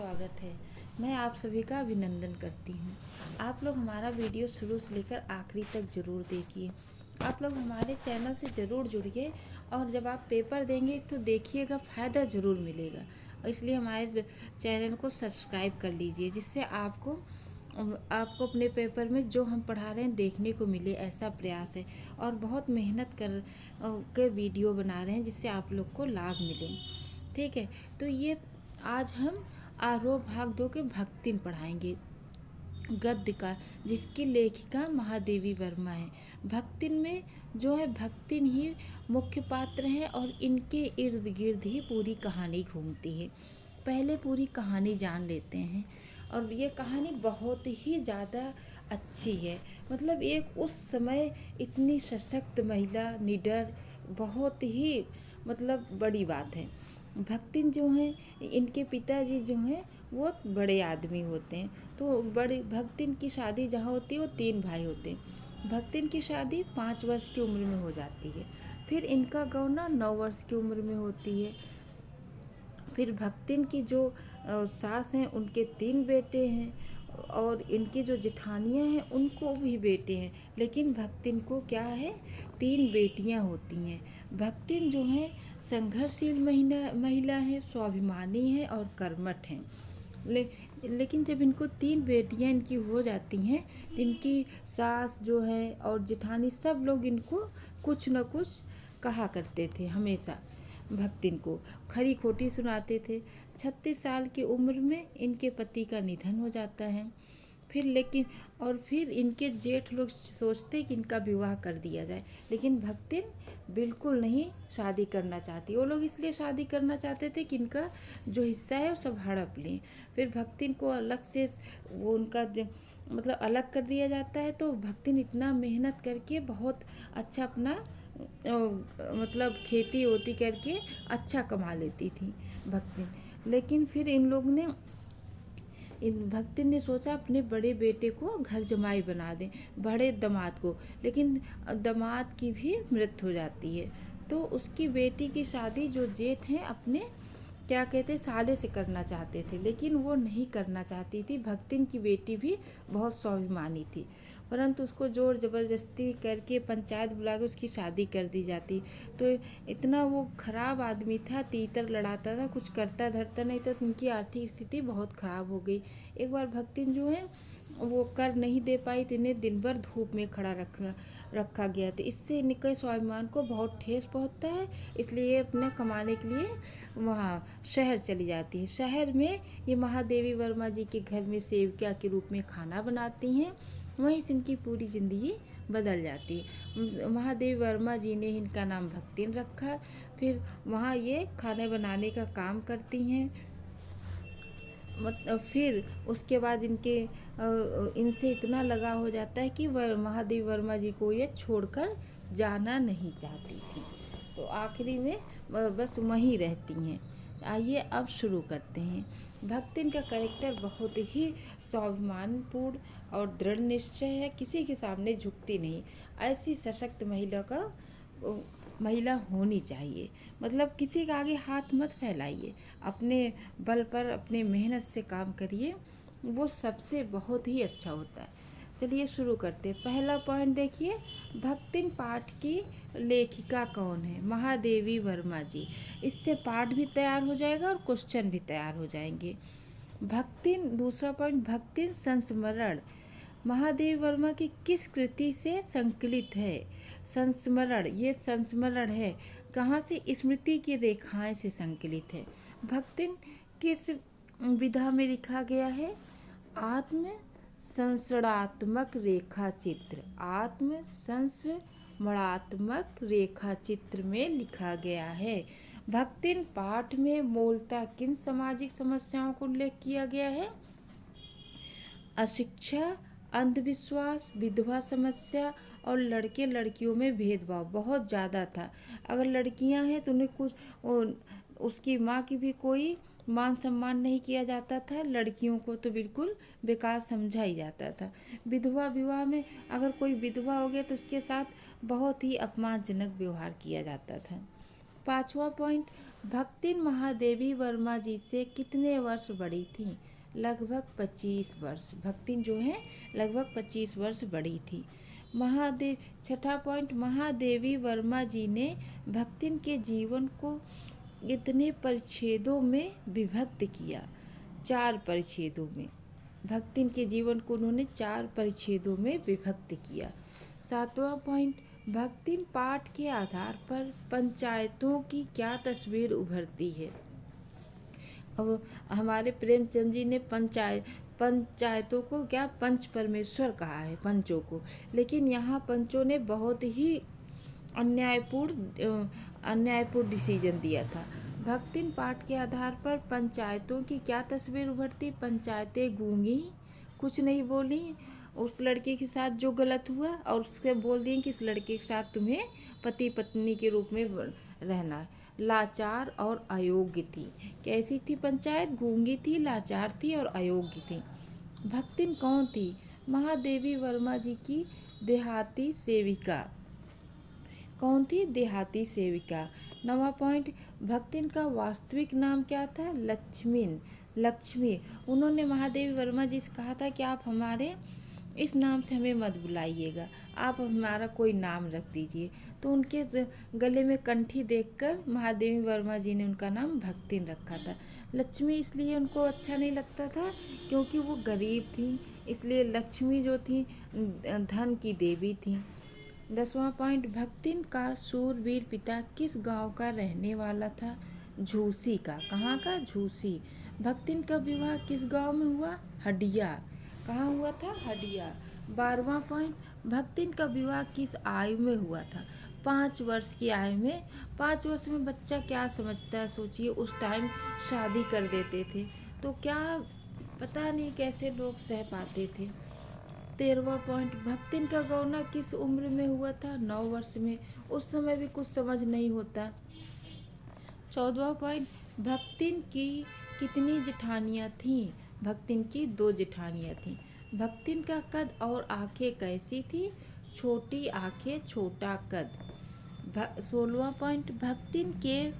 स्वागत है। मैं आप सभी का अभिनंदन करती हूँ। आप लोग हमारा वीडियो शुरू से लेकर आखिरी तक ज़रूर देखिए। आप लोग हमारे चैनल से ज़रूर जुड़िए और जब आप पेपर देंगे तो देखिएगा, फ़ायदा ज़रूर मिलेगा। और इसलिए हमारे चैनल को सब्सक्राइब कर लीजिए, जिससे आपको अपने पेपर में जो हम पढ़ा रहे हैं देखने को मिले, ऐसा प्रयास है। और बहुत मेहनत कर के वीडियो बना रहे हैं, जिससे आप लोग को लाभ मिले। ठीक है, तो ये आज हम आरोह भाग 2 के भक्तिन पढ़ाएंगे, गद्य का, जिसकी लेखिका महादेवी वर्मा है। भक्तिन में जो है, भक्तिन ही मुख्य पात्र हैं और इनके इर्द गिर्द ही पूरी कहानी घूमती है। पहले पूरी कहानी जान लेते हैं। और ये कहानी बहुत ही ज़्यादा अच्छी है। मतलब एक उस समय इतनी सशक्त महिला, निडर, बहुत ही मतलब बड़ी बात है। भक्तिन जो हैं, इनके पिताजी जो हैं वो बड़े आदमी होते हैं। तो बड़े भक्तिन की शादी जहाँ होती है, वो 3 भाई होते हैं। भक्तिन की शादी 5 वर्ष की उम्र में हो जाती है। फिर इनका गौना 9 वर्ष की उम्र में होती है। फिर भक्तिन की जो सास हैं, उनके 3 बेटे हैं। और इनकी जो जेठानियाँ हैं, उनको भी बेटे हैं। लेकिन भक्तिन को क्या है, 3 बेटियां होती हैं। भक्तिन जो है संघर्षशील महिला है, स्वाभिमानी है और कर्मठ हैं। लेकिन जब इनको 3 बेटियां इनकी हो जाती हैं, तो इनकी सास जो है और जेठानी सब लोग इनको कुछ न कुछ कहा करते थे हमेशा। भक्तिन को खरी खोटी सुनाते थे। 36 साल की उम्र में इनके पति का निधन हो जाता है। फिर इनके जेठ लोग सोचते कि इनका विवाह कर दिया जाए, लेकिन भक्तिन बिल्कुल नहीं शादी करना चाहती। वो लोग इसलिए शादी करना चाहते थे कि इनका जो हिस्सा है वो सब हड़प लें। फिर भक्तिन को अलग से वो उनका मतलब अलग कर दिया जाता है। तो भक्तिन इतना मेहनत करके बहुत अच्छा अपना मतलब खेती ओती करके अच्छा कमा लेती थी भक्तिन। लेकिन फिर भक्तिन ने सोचा अपने बड़े बेटे को घर जमाई बना दें, बड़े दामाद को। लेकिन दामाद की भी मृत्यु हो जाती है। तो उसकी बेटी की शादी जो जेठ हैं अपने क्या कहते साले से करना चाहते थे, लेकिन वो नहीं करना चाहती थी। भक्तिन की बेटी भी बहुत स्वाभिमानी थी, परंतु उसको जोर ज़बरदस्ती करके पंचायत बुला के उसकी शादी कर दी जाती। तो इतना वो खराब आदमी था, तीतर लड़ाता था, कुछ करता धरता नहीं था। तो उनकी आर्थिक स्थिति बहुत ख़राब हो गई। एक बार भक्तिन जो है वो कर नहीं दे पाई, तो इन्हें दिन भर धूप में खड़ा रखा गया था। इससे इनके स्वाभिमान को बहुत ठेस पहुंचता है। इसलिए ये अपने कमाने के लिए वहाँ शहर चली जाती है। शहर में ये महादेवी वर्मा जी के घर में सेविका के रूप में खाना बनाती हैं। वहीं से इनकी पूरी ज़िंदगी बदल जाती है। महादेवी वर्मा जी ने इनका नाम भक्तिन रखा। फिर वहाँ ये खाने बनाने का काम करती हैं। फिर उसके बाद इनसे इतना लगाव हो जाता है कि महादेवी वर्मा जी को ये छोड़कर जाना नहीं चाहती थी। तो आखिरी में बस वहीं रहती हैं। आइए अब शुरू करते हैं। भक्तिन का कैरेक्टर बहुत ही स्वाभिमानपूर्ण और दृढ़ निश्चय है, किसी के सामने झुकती नहीं। ऐसी सशक्त महिला होनी चाहिए। मतलब किसी के आगे हाथ मत फैलाइए, अपने बल पर अपने मेहनत से काम करिए, वो सबसे बहुत ही अच्छा होता है। चलिए शुरू करते हैं। पहला पॉइंट देखिए, भक्तिन पाठ की लेखिका कौन है? महादेवी वर्मा जी। इससे पाठ भी तैयार हो जाएगा और क्वेश्चन भी तैयार हो जाएंगे। भक्तिन, दूसरा पॉइंट, भक्तिन संस्मरण महादेवी वर्मा की किस कृति से संकलित है? संस्मरण, ये संस्मरण है कहाँ से? स्मृति की रेखाएं से संकलित है। भक्तिन किस विधा में लिखा गया है? आत्म संस्मरणात्मक रेखा चित्र, आत्म संस्मरणात्मक रेखा चित्र में लिखा गया है। भक्तिन पाठ में मूलतः किन सामाजिक समस्याओं को उल्लेख किया गया है? अशिक्षा, अंधविश्वास, विधवा समस्या और लड़के लड़कियों में भेदभाव बहुत ज़्यादा था। अगर लड़कियां हैं तो उन्हें उसकी माँ की भी कोई मान सम्मान नहीं किया जाता था। लड़कियों को तो बिल्कुल बेकार समझा ही जाता था। विधवा विवाह में अगर कोई विधवा हो गया तो उसके साथ बहुत ही अपमानजनक व्यवहार किया जाता था। 5वां पॉइंट, भक्तिन महादेवी वर्मा जी से कितने वर्ष बड़ी थी? लगभग 25 वर्ष। भक्तिन जो है लगभग 25 वर्ष बड़ी थी। महादेव छठा पॉइंट, महादेवी वर्मा जी ने भक्तिन के जीवन को इतने परिच्छेदों में विभक्त किया। 4 परिच्छेदों में। भक्तिन के जीवन को उन्होंने 4 परिच्छेदों में विभक्त किया। 7वां पॉइंट, भक्तिन पाठ के आधार पर पंचायतों की क्या तस्वीर उभरती है? अब हमारे प्रेमचंद जी ने पंचायतों को क्या पंच परमेश्वर कहा है, पंचों को, लेकिन यहाँ पंचों ने बहुत ही अन्यायपूर्ण डिसीजन दिया था। भक्तिन पाठ के आधार पर पंचायतों की क्या तस्वीर उभरती? पंचायतें गूंगी, कुछ नहीं बोली, उस लड़के के साथ जो गलत हुआ और उसके बोल दिए कि इस लड़के के साथ तुम्हें पति पत्नी के रूप में रहना है। लाचार और अयोग्य थी। कैसी थी पंचायत? गूंगी थी, लाचार थी और अयोग्य थी। भक्तिन कौन थी? महादेवी वर्मा जी की देहाती सेविका। कौन थी? देहाती सेविका। 9वां पॉइंट, भक्तिन का वास्तविक नाम क्या था? लक्ष्मी। उन्होंने महादेवी वर्मा जी से कहा था कि आप हमारे इस नाम से हमें मत बुलाइएगा, आप हमारा कोई नाम रख दीजिए। तो उनके गले में कंठी देखकर महादेवी वर्मा जी ने उनका नाम भक्तिन रखा था। लक्ष्मी इसलिए उनको अच्छा नहीं लगता था क्योंकि वो गरीब थी, इसलिए लक्ष्मी जो थी धन की देवी थी। 10वां पॉइंट, भक्तिन का सूरवीर पिता किस गांव का रहने वाला था? झूसी का। कहाँ का? झूसी। भक्तिन का विवाह किस गांव में हुआ? हडिया। कहाँ हुआ था? हडिया। 12वां पॉइंट, भक्तिन का विवाह किस आयु में हुआ था? 5 वर्ष की आयु में। 5 वर्ष में बच्चा क्या समझता है, सोचिए, उस टाइम शादी कर देते थे, तो क्या पता नहीं कैसे लोग सह पाते थे। 13वां पॉइंट, भक्तिन का गौना किस उम्र में हुआ था? 9 वर्ष में। उस समय भी कुछ समझ नहीं होता। 14वां पॉइंट, भक्तिन की कितनी जेठानियाँ थीं? भक्तिन की 2 जेठानियाँ थीं। भक्तिन का कद और आंखें कैसी थी? छोटी आंखें, छोटा कद। 16वां पॉइंट, भक्तिन के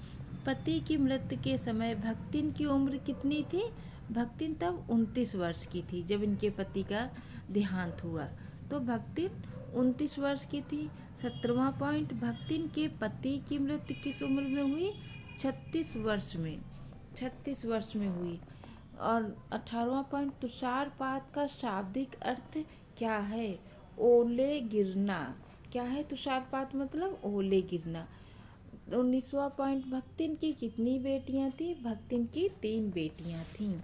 पति की मृत्यु के समय भक्तिन की उम्र कितनी थी? भक्तिन तब 29 वर्ष की थी जब इनके पति का देहांत हुआ, तो भक्तिन 29 वर्ष की थी। 17वां पॉइंट, भक्तिन के पति की मृत्यु किस उम्र में हुई? 36 वर्ष में। 36 वर्ष में हुई। और 18वां पॉइंट, तुषारपात का शाब्दिक अर्थ क्या है? ओले गिरना। क्या है तुषारपात? मतलब ओले गिरना। 19वां पॉइंट, भक्तिन की कितनी बेटियां थी? भक्तिन की 3 बेटियां थीं।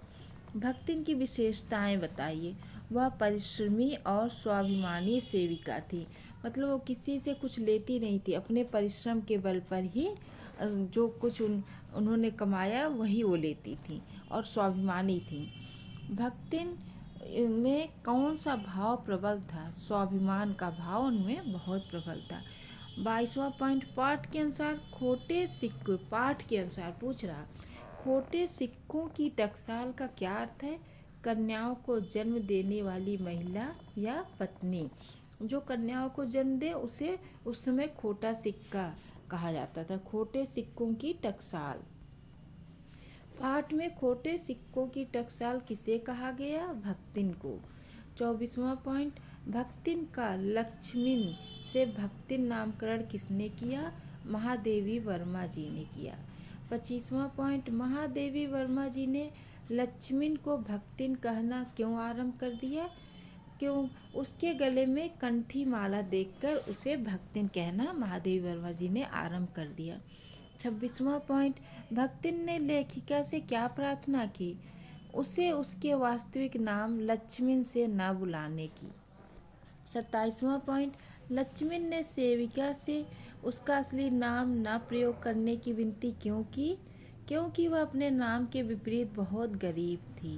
भक्तिन की विशेषताएं बताइए। वह परिश्रमी और स्वाभिमानी सेविका थी, मतलब वो किसी से कुछ लेती नहीं थी, अपने परिश्रम के बल पर ही जो कुछ उन्होंने कमाया वही वो लेती थी और स्वाभिमानी थी। भक्तिन में कौन सा भाव प्रबल था? स्वाभिमान का भाव उनमें बहुत प्रबल था। 22वां पॉइंट, पाठ के अनुसार खोटे सिक्के, पाठ के अनुसार पूछ रहा, खोटे सिक्कों की टकसाल का क्या अर्थ है? कन्याओं को जन्म देने वाली महिला या पत्नी। जो कन्याओं को जन्म दे उसे उस समय खोटा सिक्का कहा जाता था। खोटे सिक्कों की टकसाल। पाठ में खोटे सिक्कों की टकसाल किसे कहा गया? भक्तिन को। 24वां पॉइंट, भक्तिन का लक्ष्मिन से भक्तिन नामकरण किसने किया? महादेवी वर्मा जी ने किया। 25वां पॉइंट, महादेवी वर्मा जी ने लक्ष्मिन को भक्तिन कहना क्यों आरंभ कर दिया? क्यों? उसके गले में कंठी माला देखकर उसे भक्तिन कहना महादेवी वर्मा जी ने आरंभ कर दिया। 26वां पॉइंट, भक्तिन ने लेखिका से क्या प्रार्थना की? उसे उसके वास्तविक नाम लक्ष्मिन से न बुलाने की। 27वां पॉइंट, लक्ष्मिन ने सेविका से उसका असली नाम न प्रयोग करने की विनती क्यों की? क्योंकि वह अपने नाम के विपरीत बहुत गरीब थी।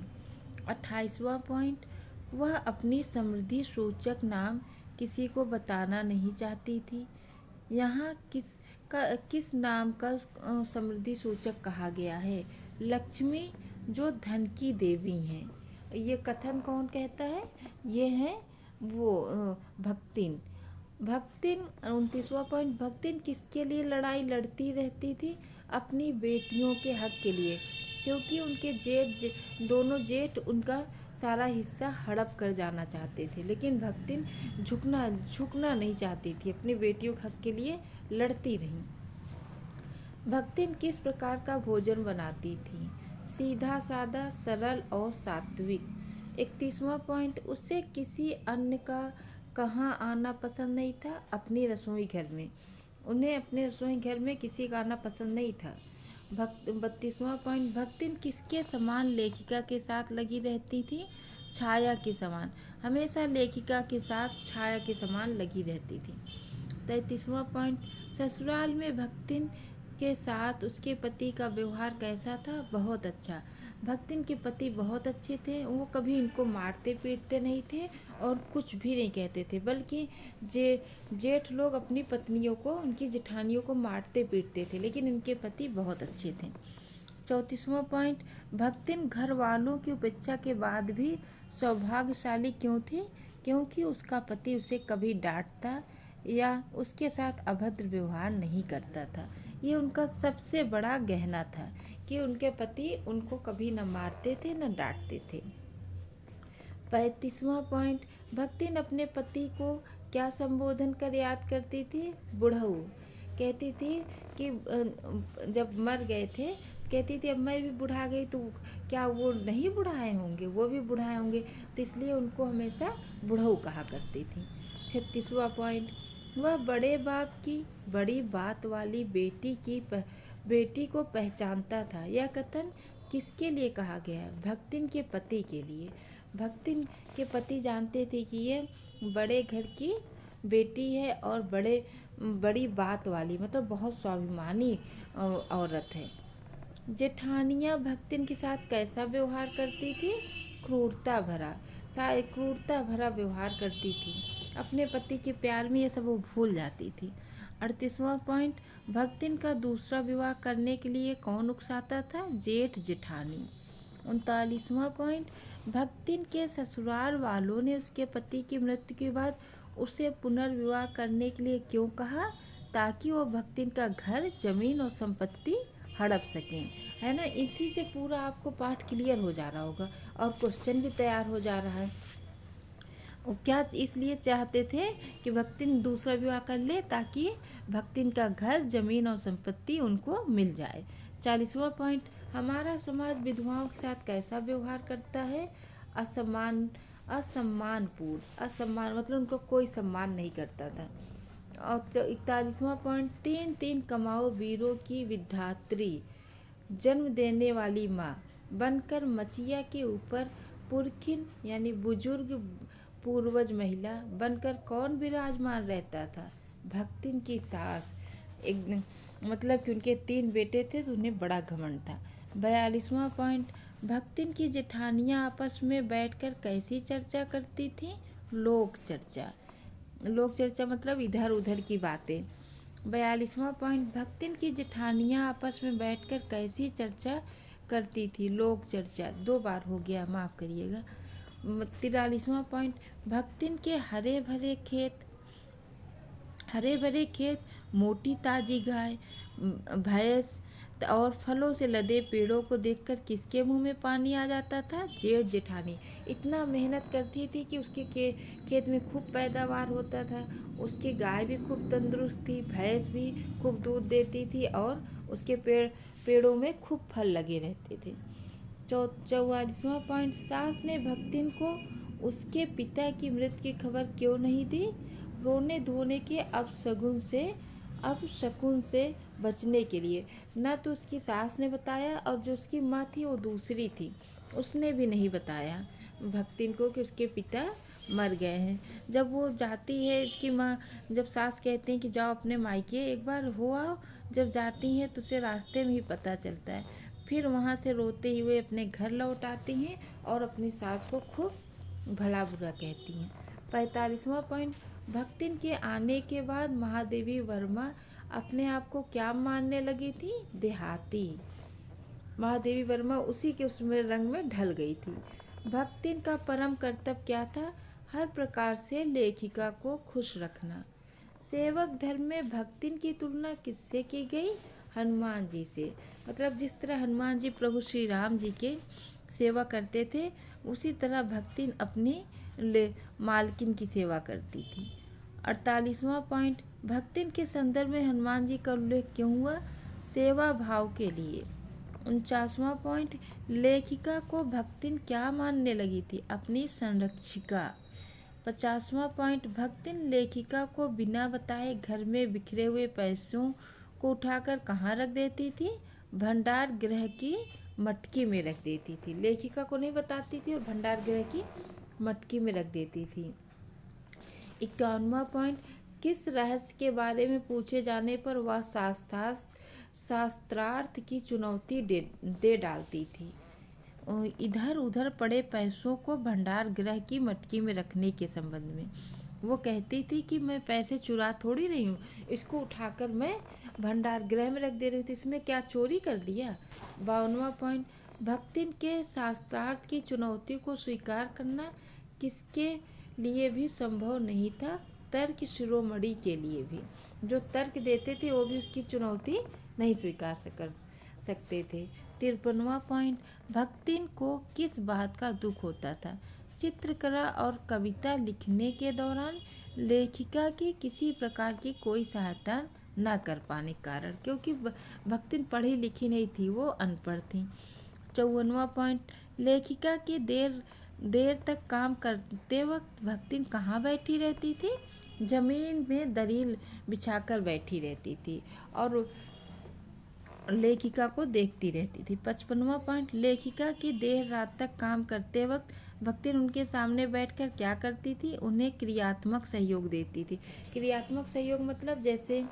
28वां पॉइंट, वह अपनी समृद्धि सूचक नाम किसी को बताना नहीं चाहती थी। यहाँ किस नाम का समृद्धि सूचक कहा गया है? लक्ष्मी, जो धन की देवी हैं। ये कथन कौन कहता है? ये है वो भक्तिन। 29वां पॉइंट, भक्तिन किसके लिए लड़ाई लड़ती रहती थी? अपनी बेटियों के हक के लिए, क्योंकि उनके दोनों जेठ उनका सारा हिस्सा हड़प कर जाना चाहते थे। लेकिन भक्तिन झुकना नहीं चाहती थी, अपनी बेटियों के हक के लिए लड़ती रही। भक्तिन किस प्रकार का भोजन बनाती थी? सीधा सादा, सरल और सात्विक। 31वां पॉइंट, उसे किसी अन्य का कहाँ आना पसंद नहीं था? अपनी रसोई घर में। उन्हें अपने रसोई घर में किसी का आना पसंद नहीं था। 32वां पॉइंट, भक्तिन किसके समान लेखिका के साथ लगी रहती थी? छाया के समान। हमेशा लेखिका के साथ छाया के समान लगी रहती थी। 33वां पॉइंट, ससुराल में भक्तिन के साथ उसके पति का व्यवहार कैसा था? बहुत अच्छा। भक्तिन के पति बहुत अच्छे थे, वो कभी इनको मारते पीटते नहीं थे और कुछ भी नहीं कहते थे, बल्कि जेठ लोग अपनी पत्नियों को, उनकी जेठानियों को मारते पीटते थे, लेकिन इनके पति बहुत अच्छे थे। 34वां पॉइंट, भक्तिन घर वालों की उपेक्षा के बाद भी सौभाग्यशाली क्यों थी? क्योंकि उसका पति उसे कभी डांटता या उसके साथ अभद्र व्यवहार नहीं करता था। ये उनका सबसे बड़ा गहना था कि उनके पति उनको कभी न मारते थे न डांटते थे। 35वां पॉइंट, भक्तिन अपने पति को क्या संबोधन कर याद करती थी? बुढ़ऊ। कहती थी कि जब मर गए थे, कहती थी अब मैं भी बुढ़ा गई तो क्या वो नहीं बुढ़ाए होंगे, वो भी बुढ़ाए होंगे, तो इसलिए उनको हमेशा बुढ़ऊ कहा करती थी। 36वां पॉइंट, वह बड़े बाप की बड़ी बात वाली बेटी को पहचानता था। यह कथन किसके लिए कहा गया है? भक्तिन के पति के लिए। भक्तिन के पति जानते थे कि ये बड़े घर की बेटी है और बड़ी बात वाली, मतलब बहुत स्वाभिमानी औरत है। जेठानियाँ भक्तिन के साथ कैसा व्यवहार करती थी? क्रूरता भरा व्यवहार करती थी। अपने पति के प्यार में ये सब वो भूल जाती थी। 38वां पॉइंट, भक्तिन का दूसरा विवाह करने के लिए कौन उकसाता था? जेठ जेठानी। 39वां पॉइंट, भक्तिन के ससुराल वालों ने उसके पति की मृत्यु के बाद उसे पुनर्विवाह करने के लिए क्यों कहा? ताकि वो भक्तिन का घर, जमीन और संपत्ति हड़प सकें, है ना। इसी से पूरा आपको पाठ क्लियर हो जा रहा होगा और क्वेश्चन भी तैयार हो जा रहा है। वो क्या इसलिए चाहते थे कि भक्तिन दूसरा विवाह कर ले ताकि भक्तिन का घर, जमीन और संपत्ति उनको मिल जाए। 40वां पॉइंट, हमारा समाज विधवाओं के साथ कैसा व्यवहार करता है? असम्मान मतलब उनको कोई सम्मान नहीं करता था। और 41वां पॉइंट, 3 कमाओ वीरों की विधात्री, जन्म देने वाली माँ बनकर मचिया के ऊपर पुरखिन यानी बुजुर्ग पूर्वज महिला बनकर कौन विराजमान रहता था? भक्तिन की सास। एक मतलब कि उनके 3 बेटे थे तो उन्हें बड़ा घमंड था। 42वां पॉइंट, भक्तिन की जेठानियाँ आपस में बैठकर कैसी चर्चा करती थीं? लोक चर्चा मतलब इधर उधर की बातें। 42वां पॉइंट, भक्तिन की जेठानियाँ आपस में बैठकर कैसी चर्चा करती थी? लोक चर्चा। 2 बार हो गया, माफ़ करिएगा। 43वां पॉइंट, भक्तिन के हरे भरे खेत, मोटी ताजी गाय, भैंस और फलों से लदे पेड़ों को देखकर किसके मुंह में पानी आ जाता था? जेठ जेठानी। इतना मेहनत करती थी कि उसके खेत में खूब पैदावार होता था, उसकी गाय भी खूब तंदुरुस्त थी, भैंस भी खूब दूध देती थी और उसके पेड़ों में खूब फल लगे रहते थे। 44वां पॉइंट, सास ने भक्तिन को उसके पिता की मृत्यु की खबर क्यों नहीं दी? रोने धोने के अपशकुन से बचने के लिए। न तो उसकी सास ने बताया और जो उसकी माँ थी वो दूसरी थी, उसने भी नहीं बताया भक्तिन को कि उसके पिता मर गए हैं। जब वो जाती है, इसकी माँ, जब सास कहते हैं कि जाओ अपने मायके एक बार हो आओ, जब जाती हैं तो उसे रास्ते में ही पता चलता है। फिर वहाँ से रोते हुए अपने घर लौट आती हैं और अपनी सास को खूब भला बुरा कहती हैं। 45वां पॉइंट, भक्तिन के आने के बाद महादेवी वर्मा अपने आप को क्या मानने लगी थी? देहाती। महादेवी वर्मा उसी के उसमें रंग में ढल गई थी। भक्तिन का परम कर्तव्य क्या था? हर प्रकार से लेखिका को खुश रखना। सेवक धर्म में भक्तिन की तुलना किससे की गई? हनुमान जी से। मतलब जिस तरह हनुमान जी प्रभु श्री राम जी के सेवा करते थे, उसी तरह भक्तिन अपनी मालकिन की सेवा करती थी। 48वां पॉइंट, भक्तिन के संदर्भ में हनुमान जी का उल्लेख क्यों हुआ? सेवा भाव के लिए। 49वां पॉइंट, लेखिका को भक्तिन क्या मानने लगी थी? अपनी संरक्षिका। 50वां पॉइंट, भक्तिन लेखिका को बिना बताए घर में बिखरे हुए पैसों को उठाकर कहाँ रख देती थी? भंडार गृह की मटकी में रख देती थी। लेखिका को नहीं बताती थी और भंडार गृह की मटकी में रख देती थी। 51वां पॉइंट, किस रहस्य के बारे में पूछे जाने पर वह शास्त्रार्थ की चुनौती दे डालती थी? इधर उधर पड़े पैसों को भंडार गृह की मटकी में रखने के संबंध में वो कहती थी कि मैं पैसे चुरा थोड़ी रही हूँ, इसको उठाकर मैं भंडार गृह में रख दे रही थी, इसमें क्या चोरी कर लिया? 52वां पॉइंट, भक्तिन के शास्त्रार्थ की चुनौती को स्वीकार करना किसके लिए भी संभव नहीं था? तर्क शिरोमणि के लिए भी। जो तर्क देते थे वो भी उसकी चुनौती नहीं स्वीकार कर सकते थे। 53वां पॉइंट, भक्तिन को किस बात का दुख होता था? चित्रकला और कविता लिखने के दौरान लेखिका की किसी प्रकार की कोई सहायता न कर पाने के कारण, क्योंकि भक्तिन पढ़ी लिखी नहीं थी, वो अनपढ़ थी। 54वां पॉइंट, लेखिका की देर तक काम करते वक्त भक्तिन कहाँ बैठी रहती थी? जमीन में दरील बिछाकर बैठी रहती थी और लेखिका को देखती रहती थी। 55वां पॉइंट, लेखिका की देर रात तक काम करते वक्त भक्तिन उनके सामने बैठकर क्या करती थी? उन्हें क्रियात्मक सहयोग देती थी। क्रियात्मक सहयोग मतलब जैसे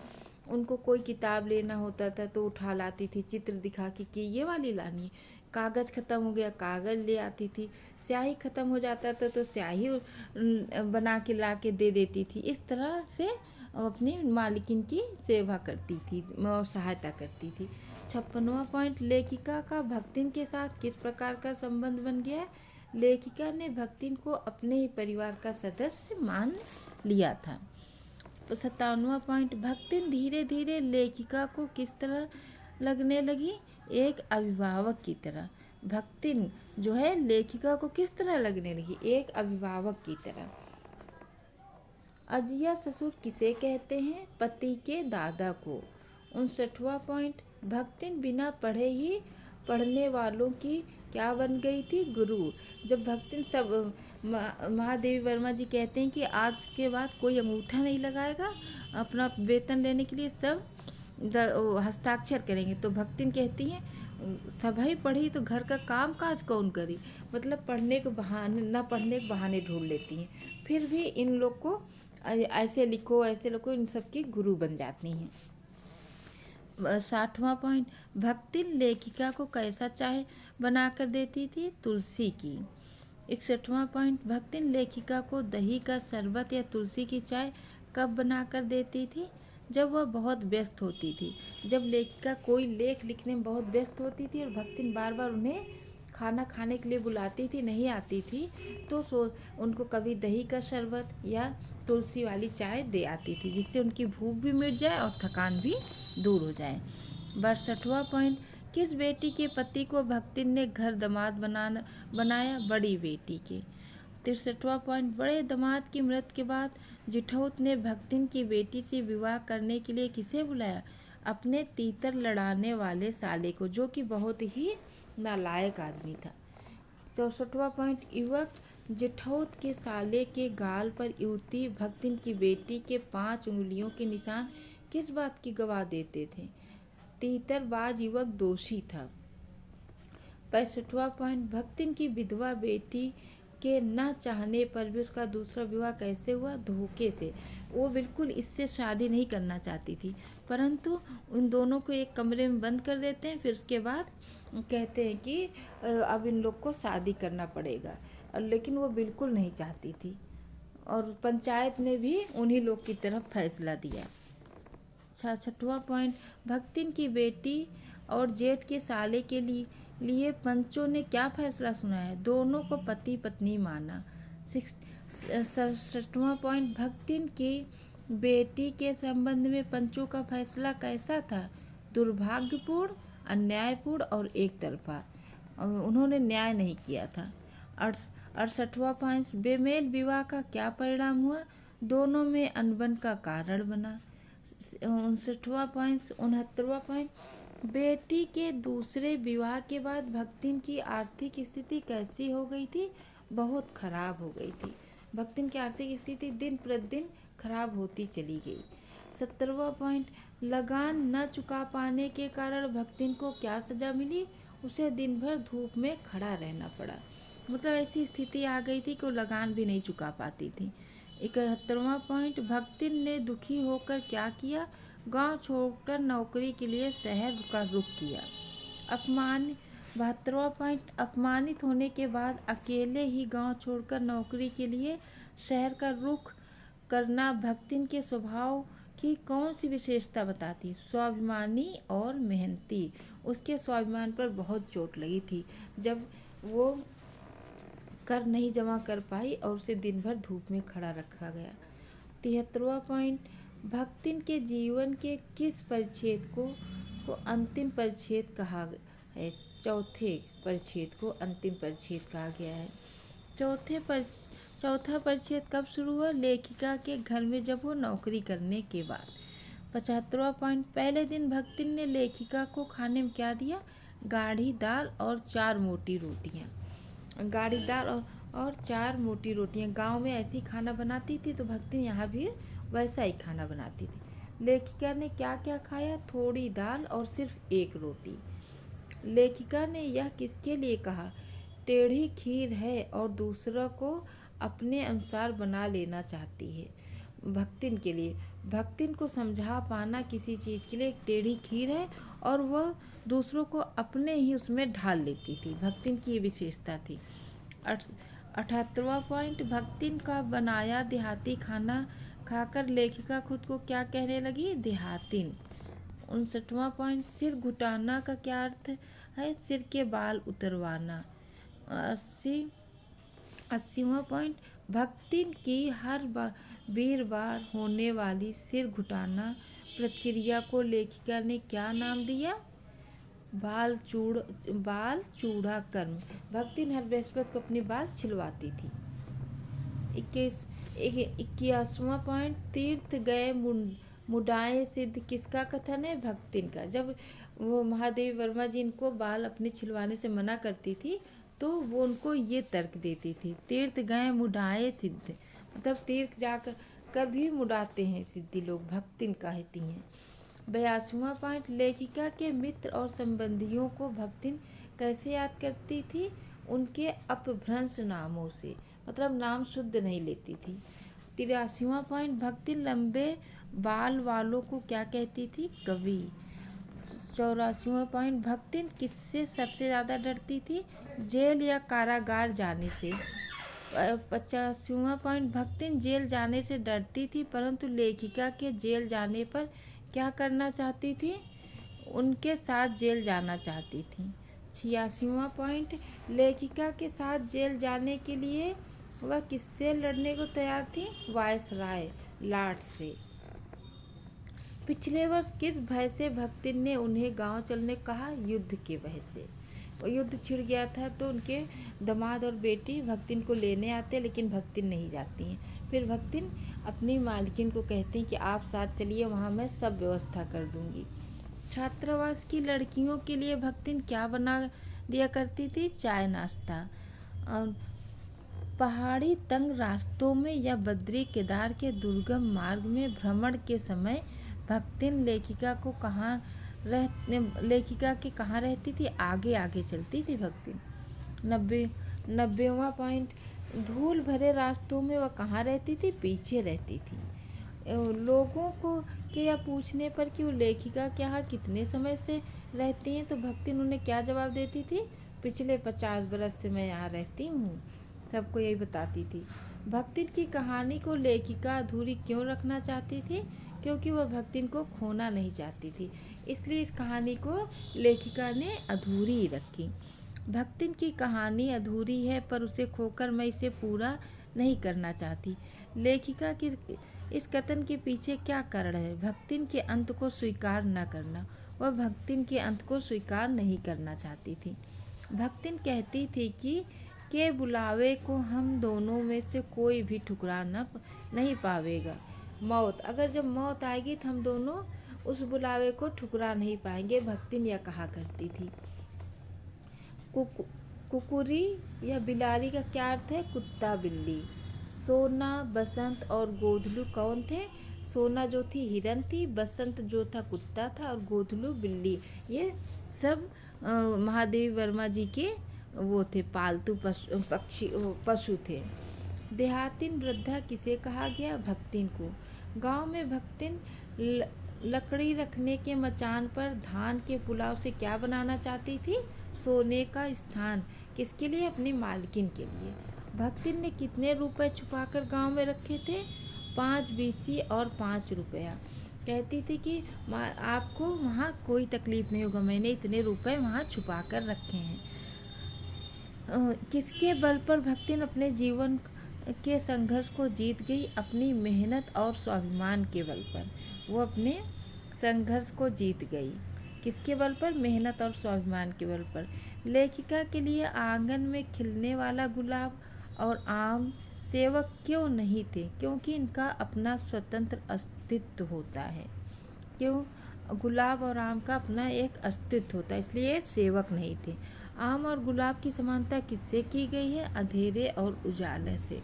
उनको कोई किताब लेना होता था तो उठा लाती थी, चित्र दिखा कि ये वाली लानी है। कागज़ ख़त्म हो गया, कागज़ ले आती थी। स्याही ख़त्म हो जाता था तो स्याही बना के ला के दे देती थी। इस तरह से अपनी मालकिन की सेवा करती थी और सहायता करती थी। 56वां पॉइंट, लेखिका का भक्तिन के साथ किस प्रकार का संबंध बन गया? लेखिका ने भक्तिन को अपने ही परिवार का सदस्य मान लिया था। 57वां पॉइंट, भक्तिन धीरे धीरे लेखिका को किस तरह लगने लगी? एक अभिभावक की तरह। भक्तिन जो है लेखिका को किस तरह लगने लगी? एक अभिभावक की तरह। अजिया ससुर किसे कहते हैं? पति के दादा को। 59वां पॉइंट, भक्तिन बिना पढ़े ही पढ़ने वालों की क्या बन गई थी? गुरु। जब भक्तिन सब महादेवी वर्मा जी कहते हैं कि आज के बाद कोई अंगूठा नहीं लगाएगा, अपना वेतन लेने के लिए सब हस्ताक्षर करेंगे, तो भक्तिन कहती हैं सभी पढ़ी तो घर का काम काज कौन करी? मतलब पढ़ने के बहाने, न पढ़ने के बहाने ढूंढ लेती हैं। फिर भी इन लोग को ऐसे लिखो ऐसे लिखो, इन सब की गुरु बन जाती हैं। 60वां पॉइंट, भक्तिन लेखिका को कैसा चाय बनाकर देती थी? तुलसी की। 61वां पॉइंट, भक्तिन लेखिका को दही का शरबत या तुलसी की चाय कब बनाकर देती थी? जब वह बहुत व्यस्त होती थी। जब लेखिका कोई लेख लिखने में बहुत व्यस्त होती थी और भक्तिन बार बार उन्हें खाना खाने के लिए बुलाती थी, नहीं आती थी, तो उनको कभी दही का शरबत या तुलसी वाली चाय दे आती थी, जिससे उनकी भूख भी मिट जाए और थकान भी दूर हो जाए। 62वां पॉइंट, किस बेटी के पति को भक्तिन ने घर दामाद बनाया? बड़ी बेटी के। 63वां पॉइंट, बड़े दामाद की मृत्यु के बाद जिठौत ने भक्तिन की बेटी से विवाह करने के लिए किसे बुलाया? अपने तीतर लड़ाने वाले साले को, जो कि बहुत ही नालायक आदमी था। 64वां पॉइंट, युवक जेठौत के साले के गाल पर युवती भक्तिन की बेटी के 5 उंगलियों के निशान किस बात की गवाह देते थे? तीतरबाज युवक दोषी था। 65वां पॉइंट, भक्तिन की विधवा बेटी के न चाहने पर भी उसका दूसरा विवाह कैसे हुआ? धोखे से। वो बिल्कुल इससे शादी नहीं करना चाहती थी, परंतु उन दोनों को एक कमरे में बंद कर देते हैं, फिर उसके बाद कहते हैं कि अब इन लोग को शादी करना पड़ेगा, लेकिन वो बिल्कुल नहीं चाहती थी और पंचायत ने भी उन्हीं लोग की तरफ फैसला दिया। 66वां पॉइंट, भक्तिन की बेटी और जेठ के साले के लिए पंचों ने क्या फैसला सुनाया? दोनों को पति पत्नी माना। 67वां पॉइंट, भक्तिन की बेटी के संबंध में पंचों का फैसला कैसा था? दुर्भाग्यपूर्ण, अन्यायपूर्ण और एक तरफा। उन्होंने न्याय नहीं किया था। 68वां पॉइंट, बेमेल विवाह का क्या परिणाम हुआ? दोनों में अनबन का कारण बना। 69वां पॉइंट, 69वां पॉइंट, बेटी के दूसरे विवाह के बाद भक्तिन की आर्थिक स्थिति कैसी हो गई थी? बहुत खराब हो गई थी। भक्तिन की आर्थिक स्थिति दिन प्रतिदिन खराब होती चली गई। 70वां पॉइंट, लगान न चुका पाने के कारण भक्तिन को क्या सजा मिली? उसे दिन भर धूप में खड़ा रहना पड़ा। मतलब ऐसी स्थिति आ गई थी कि वो लगान भी नहीं चुका पाती थी। 71वां पॉइंट, भक्तिन ने दुखी होकर क्या किया? गांव छोड़कर नौकरी के लिए शहर का रुख किया। 72वां पॉइंट, अपमानित होने के बाद अकेले ही गांव छोड़कर नौकरी के लिए शहर का रुख करना भक्तिन के स्वभाव की कौन सी विशेषता बताती? स्वाभिमानी और मेहनती। उसके स्वाभिमान पर बहुत चोट लगी थी जब वो कर नहीं जमा कर पाई और उसे दिन भर धूप में खड़ा रखा गया। 73वां पॉइंट, भक्तिन के जीवन के किस परिच्छेद को अंतिम परिच्छेद कहा है? चौथे परिच्छेद को अंतिम परिच्छेद कहा गया है। चौथा परिच्छेद कब शुरू हुआ? लेखिका के घर में जब वो नौकरी करने के बाद। 75वां पॉइंट, पहले दिन भक्तिन ने लेखिका को खाने में क्या दिया? गाढ़ी दाल और 4 मोटी रोटियां। गाढ़ी दाल और 4 मोटी रोटियां। गांव में ऐसी खाना बनाती थी तो भक्तिन यहाँ भी वैसा ही खाना बनाती थी। लेखिका ने क्या क्या खाया? थोड़ी दाल और सिर्फ 1 रोटी। लेखिका ने यह किसके लिए कहा? टेढ़ी खीर है और दूसरों को अपने अनुसार बना लेना चाहती है। भक्तिन के लिए, भक्तिन को समझा पाना किसी चीज़ के लिए एक टेढ़ी खीर है और वह दूसरों को अपने ही उसमें ढाल लेती थी। भक्तिन की ये विशेषता थी। 78वां पॉइंट, भक्तिन का बनाया देहाती खाना खाकर लेखिका खुद को क्या कहने लगी? देहातिन। 59वां पॉइंट, सिर घुटाना का क्या अर्थ है? सिर के बाल उतरवाना। 80वां पॉइंट, भक्तिन की हर वीरवार होने वाली सिर घुटाना प्रक्रिया को लेखिका ने क्या नाम दिया? बाल चूड़ा कर्म। भक्तिन हर बृहस्पति को अपने बाल छिलवाती थी। 81वां पॉइंट, तीर्थ गए मुडाए सिद्ध किसका कथन है? भक्तिन का। जब वो महादेवी वर्मा जी इनको बाल अपने छिलवाने से मना करती थी तो वो उनको ये तर्क देती थी, तीर्थ गए मुडाए सिद्ध, मतलब तीर्थ जाकर भी मुड़ाते हैं सिद्धि लोग, भक्तिन कहती हैं। 82वां पॉइंट, लेखिका के मित्र और संबंधियों को भक्तिन कैसे याद करती थी? उनके अपभ्रंश नामों से, मतलब नाम शुद्ध नहीं लेती थी। 83वां पॉइंट, भक्तिन लंबे बाल वालों को क्या कहती थी? कवि। 84वां पॉइंट, भक्तिन किससे सबसे ज़्यादा डरती थी? जेल या कारागार जाने से। 85वां पॉइंट, भक्तिन जेल जाने से डरती थी परंतु लेखिका के जेल जाने पर क्या करना चाहती थी? उनके साथ जेल जाना चाहती थी। 86वां पॉइंट, लेखिका के साथ जेल जाने के लिए वह किससे लड़ने को तैयार थी? वायसराय लॉर्ड से। पिछले वर्ष किस भय से भक्तिन ने उन्हें गांव चलने कहा? युद्ध के भय से। युद्ध छिड़ गया था तो उनके दामाद और बेटी भक्तिन को लेने आते लेकिन भक्तिन नहीं जाती हैं। फिर भक्तिन अपनी मालकिन को कहती हैं कि आप साथ चलिए, वहाँ मैं सब व्यवस्था कर दूंगी। छात्रावास की लड़कियों के लिए भक्तिन क्या बना दिया करती थी? चाय नाश्ता। पहाड़ी तंग रास्तों में या बद्री केदार के दुर्गम मार्ग में भ्रमण के समय भक्तिन लेखिका के कहाँ रहती थी? आगे आगे चलती थी भक्तिन। 90वां पॉइंट, धूल भरे रास्तों में वह कहाँ रहती थी? पीछे रहती थी। लोगों को के यह पूछने पर कि वो लेखिका के यहाँ कितने समय से रहती हैं तो भक्तिन उन्हें क्या जवाब देती थी? पिछले 50 बरस से मैं यहाँ रहती हूँ। सबको यही बताती थी। भक्तिन की कहानी को लेखिका अधूरी क्यों रखना चाहती थी? क्योंकि वह भक्तिन को खोना नहीं चाहती थी, इसलिए इस कहानी को लेखिका ने अधूरी ही रखी। भक्तिन की कहानी अधूरी है पर उसे खोकर मैं इसे पूरा नहीं करना चाहती। लेखिका की इस कथन के पीछे क्या कारण है? भक्तिन के अंत को स्वीकार न करना। वह भक्तिन के अंत को स्वीकार नहीं करना चाहती थी। भक्तिन कहती थी कि के बुलावे को हम दोनों में से कोई भी ठुकरा नहीं पावेगा। मौत, अगर जब मौत आएगी तो हम दोनों उस बुलावे को ठुकरा नहीं पाएंगे, भक्तिन यह कहा करती थी। कुकुरी या बिलारी का क्या अर्थ है? कुत्ता बिल्ली। सोना, बसंत और गोधलू कौन थे? सोना जो थी हिरन थी, बसंत जो था कुत्ता था और गोधलू बिल्ली। ये सब महादेवी वर्मा जी के वो थे, पालतू पशु थे। देहातिन वृद्धा किसे कहा गया? भक्तिन को। गांव में भक्तिन लकड़ी रखने के मचान पर धान के पुलाव से क्या बनाना चाहती थी? सोने का स्थान। किसके लिए? अपनी मालकिन के लिए। भक्तिन ने कितने रुपए छुपाकर गांव में रखे थे? 5 बीसी और 5 रुपया। कहती थी कि आपको वहाँ कोई तकलीफ नहीं होगा, मैंने इतने रुपए वहाँ छुपा कर रखे हैं। किसके बल पर भक्तिन अपने जीवन के संघर्ष को जीत गई? अपनी मेहनत और स्वाभिमान के बल पर वो अपने संघर्ष को जीत गई। किसके बल पर? मेहनत और स्वाभिमान के बल पर। लेखिका के लिए आंगन में खिलने वाला गुलाब और आम सेवक क्यों नहीं थे? क्योंकि इनका अपना स्वतंत्र अस्तित्व होता है। क्यों? गुलाब और आम का अपना एक अस्तित्व होता है, इसलिए सेवक नहीं थे। आम और गुलाब की समानता किससे की गई है? अंधेरे और उजाले से।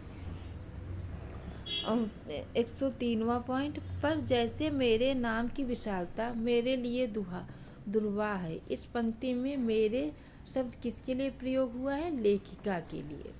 और 103वां पॉइंट, पर जैसे मेरे नाम की विशालता मेरे लिए दुर्वाह है। इस पंक्ति में मेरे शब्द किसके लिए प्रयोग हुआ है? लेखिका के लिए।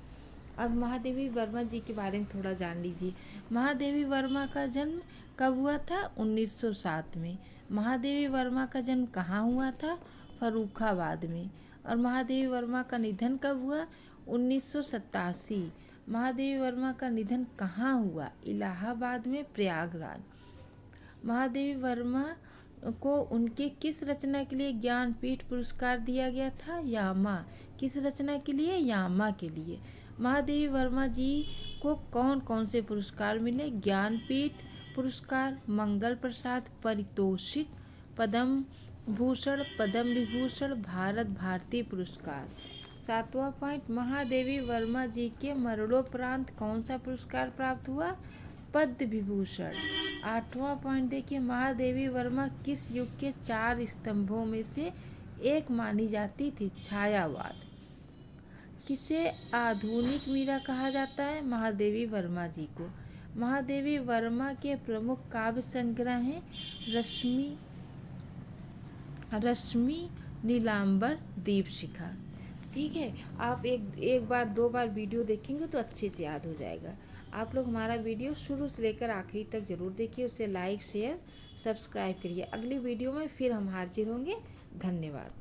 अब महादेवी वर्मा जी के बारे में थोड़ा जान लीजिए। महादेवी वर्मा का जन्म कब हुआ था? 1907 में। महादेवी वर्मा का जन्म कहाँ हुआ था? फर्रुखाबाद में। और महादेवी वर्मा का निधन कब हुआ? 1987। महादेवी वर्मा का निधन कहाँ हुआ? इलाहाबाद में, प्रयागराज। महादेवी वर्मा को उनके किस रचना के लिए ज्ञानपीठ पुरस्कार दिया गया था? यामा। किस रचना के लिए? यामा के लिए। महादेवी वर्मा जी को कौन कौन से पुरस्कार मिले? ज्ञानपीठ पुरस्कार, मंगल प्रसाद पारितोषिक, पद्म भूषण, पद्म विभूषण, भारत भारती पुरस्कार। 7वां पॉइंट, महादेवी वर्मा जी के मरणोपरांत कौन सा पुरस्कार प्राप्त हुआ? पद्म विभूषण। 8वां पॉइंट देखिए, महादेवी वर्मा किस युग के 4 स्तंभों में से एक मानी जाती थी? छायावाद। किसे आधुनिक मीरा कहा जाता है? महादेवी वर्मा जी को। महादेवी वर्मा के प्रमुख काव्य संग्रह हैं रश्मि, नीलांबर, दीपशिखा। ठीक है, आप एक बार 2 बार वीडियो देखेंगे तो अच्छे से याद हो जाएगा। आप लोग हमारा वीडियो शुरू से लेकर आखिरी तक ज़रूर देखिए, उसे लाइक शेयर सब्सक्राइब करिए। अगली वीडियो में फिर हम हाजिर होंगे। धन्यवाद।